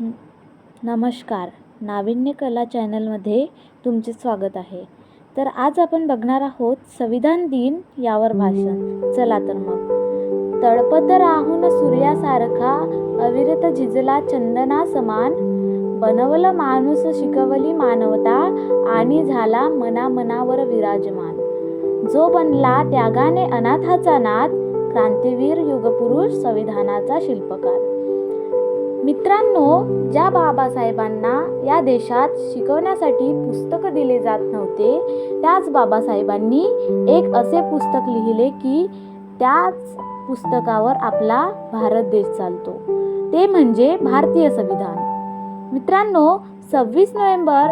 न- नमस्कार. नाविन्य कला चॅनलमध्ये तुमचे स्वागत आहे. तर आज आपण बघणार आहोत संविधान दिन यावर भाषण. चला तर मग. तळपत राहून सूर्यासारखा अविरत झिजला चंदना समान, बनवलं माणूस शिकवली मानवता आणि झाला मनामनावर विराजमान. जो बनला त्यागाने अनाथाचा नाथ, क्रांतीवीर युगपुरुष संविधानाचा शिल्पकार. मित्रांनो, ज्या बाबासाहेबांना या देशात शिकवण्यासाठी पुस्तक दिले जात नव्हते, त्याच बाबासाहेबांनी एक असे पुस्तक लिहिले की त्याच पुस्तकावर आपला भारत देश चालतो. ते म्हणजे भारतीय संविधान. मित्रांनो, 26 नोव्हेंबर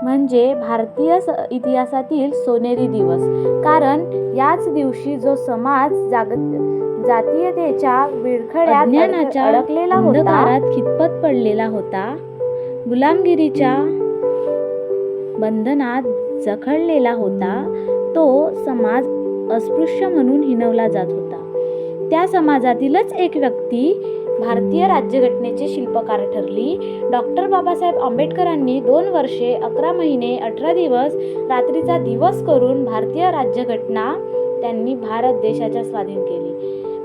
म्हणजे भारतीय इतिहासातील सोनेरी दिवस. कारण याच दिवशी जो समाज जातीयतेच्या विळखड्यात अडकलेला होता, अंधकारात खितपत पडलेला होता, गुलामगिरीच्या बंधनात जखडलेला होता, तो समाज अस्पृश्य म्हणून हिणवला जात होता. त्या समाजातीलच एक व्यक्ती भारतीय राज्यघटनेचे शिल्पकार ठरली. डॉक्टर बाबासाहेब आंबेडकरांनी 2 वर्षे 11 महिने 18 दिवस रात्रीचा दिवस करून भारतीय राज्यघटना त्यांनी भारत देशाच्या स्वाधीन केली.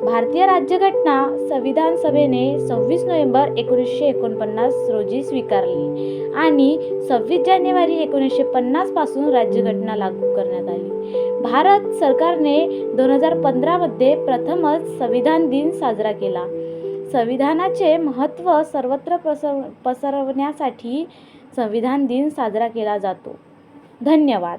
भारतीय राज्यघटना संविधान सभेने 26 नोव्हेंबर 1949 रोजी स्वीकारली आणि 26 जानेवारी 1950 पासून राज्यघटना लागू करण्यात आली. भारत सरकारने 2015 मध्ये प्रथमच संविधान दिन साजरा केला. संविधानाचे महत्त्व सर्वत्र पसरवण्यासाठी संविधान दिन साजरा केला जातो. धन्यवाद.